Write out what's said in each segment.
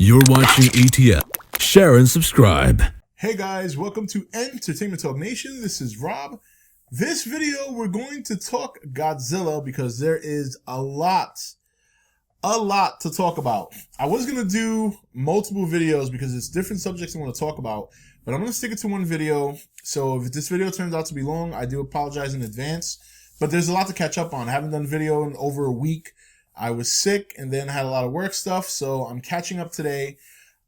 You're watching E.T.N. Share and subscribe. Hey guys, welcome to Entertainment Talk Nation. This is Rob. This video, we're going to talk Godzilla because there is a lot to talk about. I was going to do multiple videos because it's different subjects I want to talk about, but I'm going to stick it to one video. So if this video turns out to be long, I do apologize in advance, but there's a lot to catch up on. I haven't done video in over a week. I was sick and then had a lot of work stuff, so I'm catching up today.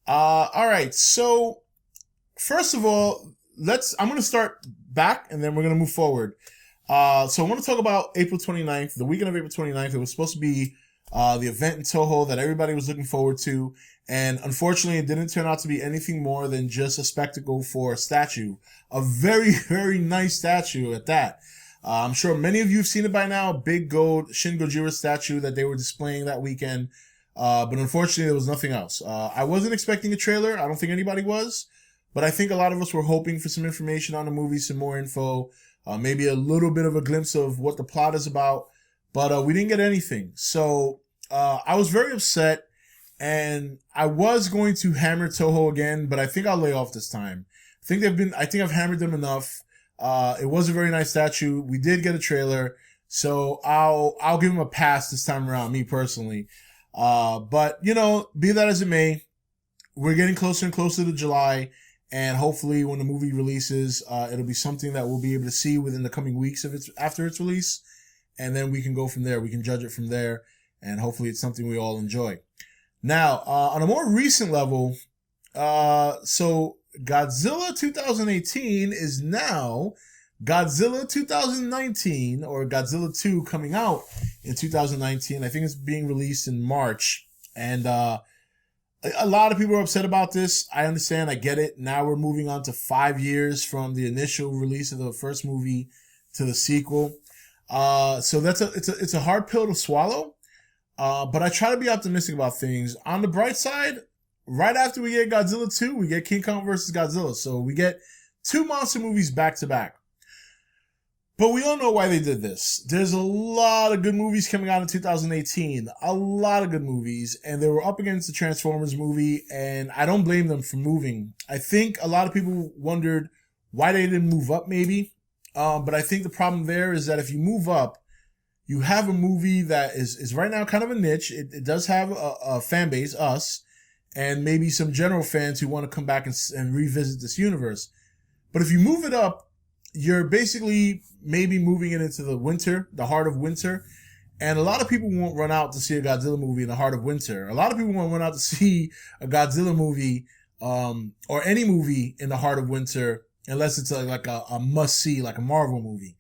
All right, so first of all, I'm going to start back and then we're going to move forward. So I want to talk about April 29th, the weekend of April 29th. It was supposed to be the event in Toho that everybody was looking forward to. And unfortunately, it didn't turn out to be anything more than just a spectacle for a statue. A very, very nice statue at that. I'm sure many of you have seen it by now. A big gold Shin Gojira statue that they were displaying that weekend. But unfortunately, there was nothing else. I wasn't expecting a trailer. I don't think anybody was. But I think a lot of us were hoping for some information on the movie, some more info, maybe a little bit of a glimpse of what the plot is about. But we didn't get anything. So I was very upset. And I was going to hammer Toho again, but I think I'll lay off this time. I think I've hammered them enough. It was a very nice statue. We did get a trailer, so I'll give him a pass this time around, me personally. But you know, be that as it may, we're getting closer and closer to July, and hopefully when the movie releases, it'll be something that we'll be able to see within the coming weeks after its release, and then we can go from there. We can judge it from there, and hopefully it's something we all enjoy. Now, on a more recent level, so Godzilla 2018 is now Godzilla 2019, or Godzilla 2 coming out in 2019. I think it's being released in March. And a lot of people are upset about this. I understand. I get it. Now we're moving on to 5 years from the initial release of the first movie to the sequel. So it's a hard pill to swallow. But I try to be optimistic about things. On the bright side, right after we get Godzilla 2, we get King Kong vs. Godzilla. So we get two monster movies back to back. But we all know why they did this. There's a lot of good movies coming out in 2018. A lot of good movies. And they were up against the Transformers movie. And I don't blame them for moving. I think a lot of people wondered why they didn't move up maybe. But I think the problem there is that if you move up, you have a movie that is right now kind of a niche. It does have a fan base, us, and maybe some general fans who want to come back and revisit this universe. But if you move it up, you're basically maybe moving it into the winter, the heart of winter. And a lot of people won't run out to see a Godzilla movie in the heart of winter. A lot of people won't run out to see a Godzilla movie or any movie in the heart of winter unless it's like a must-see, like a Marvel movie.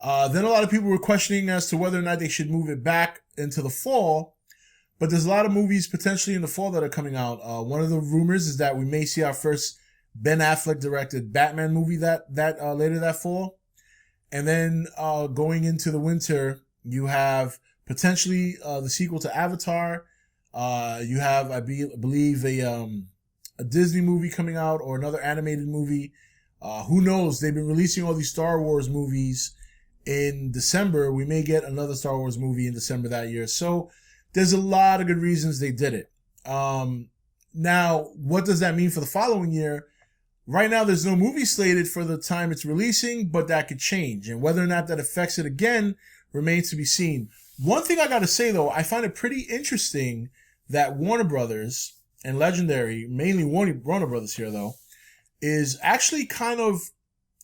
Then a lot of people were questioning as to whether or not they should move it back into the fall. But there's a lot of movies potentially in the fall that are coming out. One of the rumors is that we may see our first Ben Affleck directed Batman movie that later that fall. And then going into the winter, you have potentially the sequel to Avatar. You have, I believe, a Disney movie coming out or another animated movie. Who knows? They've been releasing all these Star Wars movies in December. We may get another Star Wars movie in December that year. So there's a lot of good reasons they did it. Now, what does that mean for the following year? Right now, there's no movie slated for the time it's releasing, but that could change. And whether or not that affects it again remains to be seen. One thing I got to say, though, I find it pretty interesting that Warner Brothers and Legendary, mainly Warner Brothers here, though, is actually kind of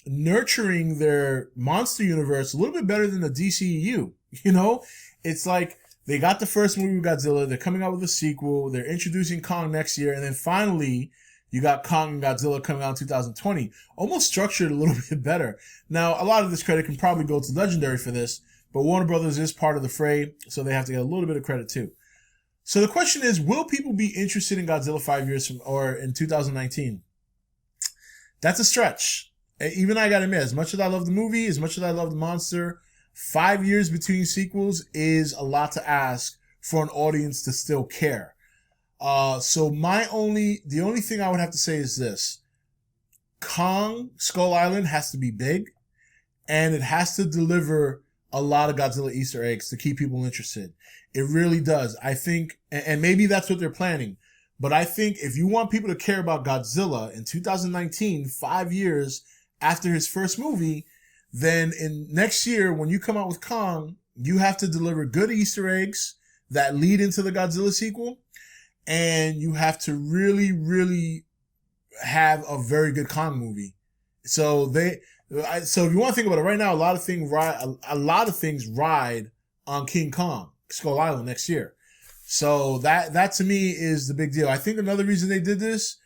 nurturing their monster universe a little bit better than the DCEU. You know, it's like they got the first movie with Godzilla. They're coming out with a sequel. They're introducing Kong next year. And then finally, you got Kong and Godzilla coming out in 2020. Almost structured a little bit better. Now, a lot of this credit can probably go to Legendary for this, but Warner Brothers is part of the fray, so they have to get a little bit of credit too. So the question is, will people be interested in Godzilla 5 years from, or in 2019? That's a stretch. Even I gotta admit, as much as I love the movie, as much as I love the monster, 5 years between sequels is a lot to ask for an audience to still care. So the only thing I would have to say is this. Kong Skull Island has to be big, and it has to deliver a lot of Godzilla Easter eggs to keep people interested. It really does. I think, and maybe that's what they're planning. But I think if you want people to care about Godzilla in 2019, 5 years after his first movie, then in next year, when you come out with Kong, you have to deliver good Easter eggs that lead into the Godzilla sequel. And you have to really, really have a very good Kong movie. So so if you want to think about it right now, a lot of things ride on King Kong, Skull Island next year. So that to me is the big deal. I think another reason they did this,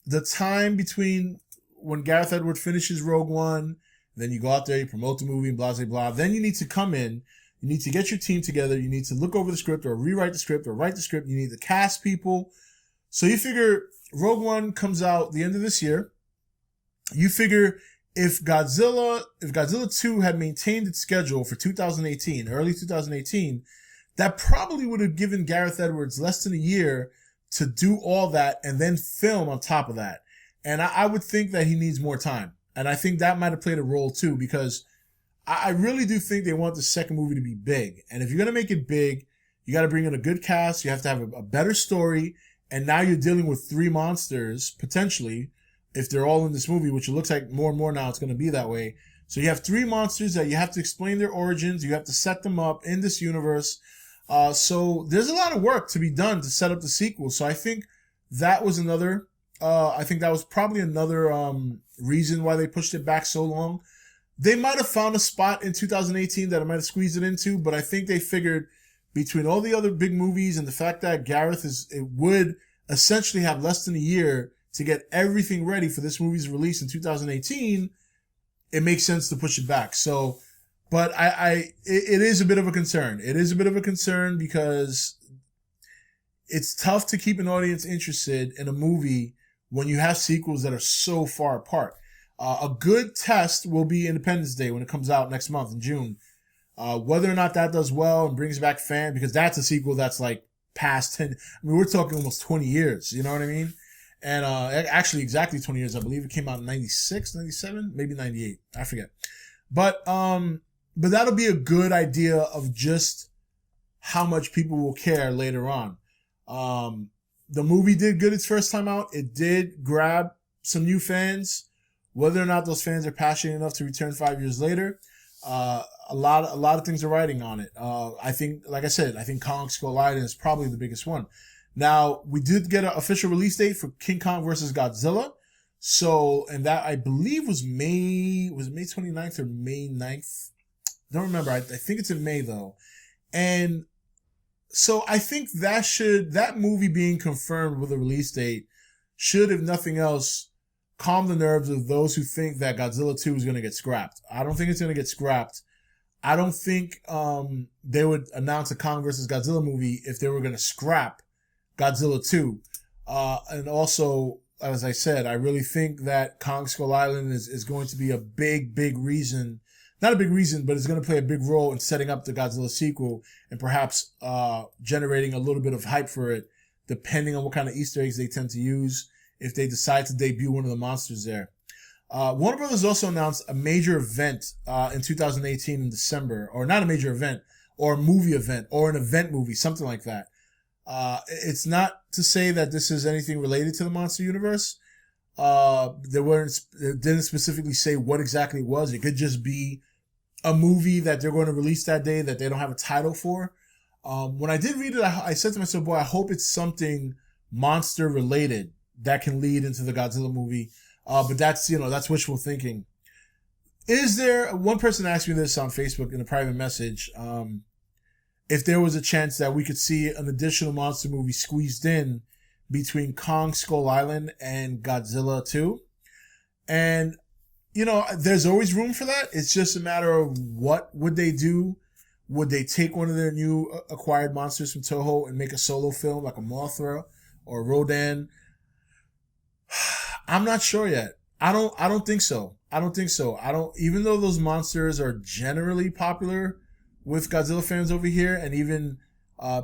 the time between when Gareth Edwards finishes Rogue One, then you go out there, you promote the movie, and blah, blah, blah. Then you need to come in, you need to get your team together, you need to look over the script or rewrite the script or write the script, you need to cast people. So you figure Rogue One comes out the end of this year. You figure if Godzilla 2 had maintained its schedule for 2018, early 2018, that probably would have given Gareth Edwards less than a year to do all that and then film on top of that. And I would think that he needs more time. And I think that might have played a role too, because I really do think they want the second movie to be big. And if you're going to make it big, you got to bring in a good cast. You have to have a better story. And now you're dealing with 3 monsters, potentially, if they're all in this movie, which it looks like more and more now it's going to be that way. So you have 3 monsters that you have to explain their origins. You have to set them up in this universe. So there's a lot of work to be done to set up the sequel. So I think that was probably another reason why they pushed it back so long. They might have found a spot in 2018 that I might have squeezed it into, but I think they figured between all the other big movies and the fact that Gareth it would essentially have less than a year to get everything ready for this movie's release in 2018, it makes sense to push it back. So, but it is a bit of a concern. It is a bit of a concern because it's tough to keep an audience interested in a movie when you have sequels that are so far apart. A good test will be Independence Day when it comes out next month in June. Whether or not that does well and brings back fans, because that's a sequel that's like past 10, I mean, we're talking almost 20 years, you know what I mean? And actually exactly 20 years. I believe it came out in 96, 97, maybe 98. I forget. But that'll be a good idea of just how much people will care later on. The movie did good its first time out. It did grab some new fans. Whether or not those fans are passionate enough to return 5 years later, a lot of things are riding on it. I think, like I said, I think Kong Skull Island is probably the biggest one. Now, we did get an official release date for King Kong versus Godzilla. So, and that I believe was May 29th or May 9th? Don't remember. I think it's in May though. And so I think that movie being confirmed with a release date should, if nothing else, calm the nerves of those who think that Godzilla 2 is going to get scrapped. I don't think it's going to get scrapped. I don't think they would announce a Kong versus Godzilla movie if they were going to scrap Godzilla 2. And also, as I said, I really think that Kong Skull Island is going to be a big reason. Not a big reason, but it's going to play a big role in setting up the Godzilla sequel and perhaps generating a little bit of hype for it, depending on what kind of Easter eggs they tend to use if they decide to debut one of the monsters there. Warner Brothers also announced a major event in 2018 in December, or not a major event, or a movie event, or an event movie, something like that. It's not to say that this is anything related to the monster universe. They didn't specifically say what exactly it was. It could just be a movie that they're going to release that day that they don't have a title for. When I did read it, I said to myself, boy, I hope it's something monster related that can lead into the Godzilla movie. But that's wishful thinking. One person asked me this on Facebook in a private message, if there was a chance that we could see an additional monster movie squeezed in between Kong Skull Island and Godzilla 2. And, there's always room for that. It's just a matter of what would they do? Would they take one of their new acquired monsters from Toho and make a solo film like a Mothra or Rodan? I'm not sure yet. I don't think so. Even though those monsters are generally popular with Godzilla fans over here, and even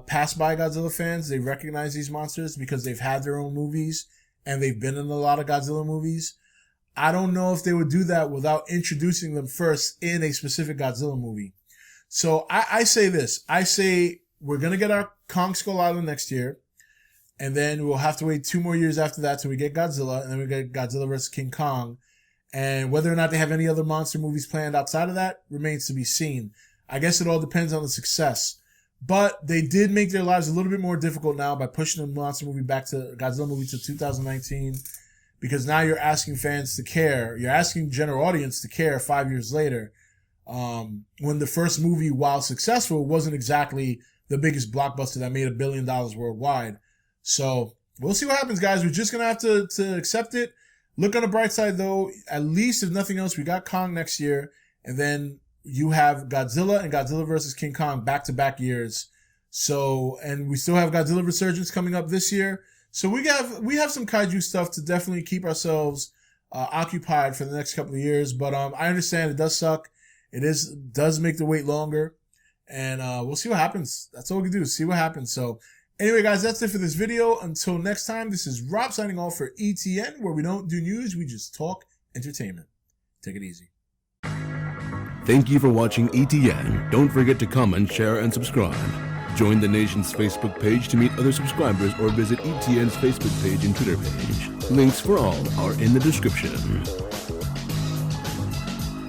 passed by Godzilla fans, they recognize these monsters because they've had their own movies and they've been in a lot of Godzilla movies. I don't know if they would do that without introducing them first in a specific Godzilla movie. So I say this. I say we're going to get our Kong Skull Island next year. And then we'll have to wait 2 more years after that till we get Godzilla, and then we get Godzilla vs. King Kong. And whether or not they have any other monster movies planned outside of that remains to be seen. I guess it all depends on the success. But they did make their lives a little bit more difficult now by pushing the monster movie back to Godzilla movie to 2019, because now you're asking fans to care. You're asking general audience to care 5 years later, when the first movie, while successful, wasn't exactly the biggest blockbuster that made $1 billion worldwide. So we'll see what happens, guys. We're just going to have to accept it. Look on the bright side, though. At least, if nothing else, we got Kong next year. And then you have Godzilla and Godzilla vs. King Kong back-to-back years. So, and we still have Godzilla Resurgence coming up this year. So we have some kaiju stuff to definitely keep ourselves occupied for the next couple of years. But I understand it does suck. Does make the wait longer. And we'll see what happens. That's all we can do, see what happens. So anyway, guys, that's it for this video. Until next time, this is Rob signing off for E.T.N, where we don't do news, we just talk entertainment. Take it easy. Thank you for watching E.T.N. Don't forget to comment, share, and subscribe. Join the nation's Facebook page to meet other subscribers or visit E.T.N's Facebook page and Twitter page. Links for all are in the description.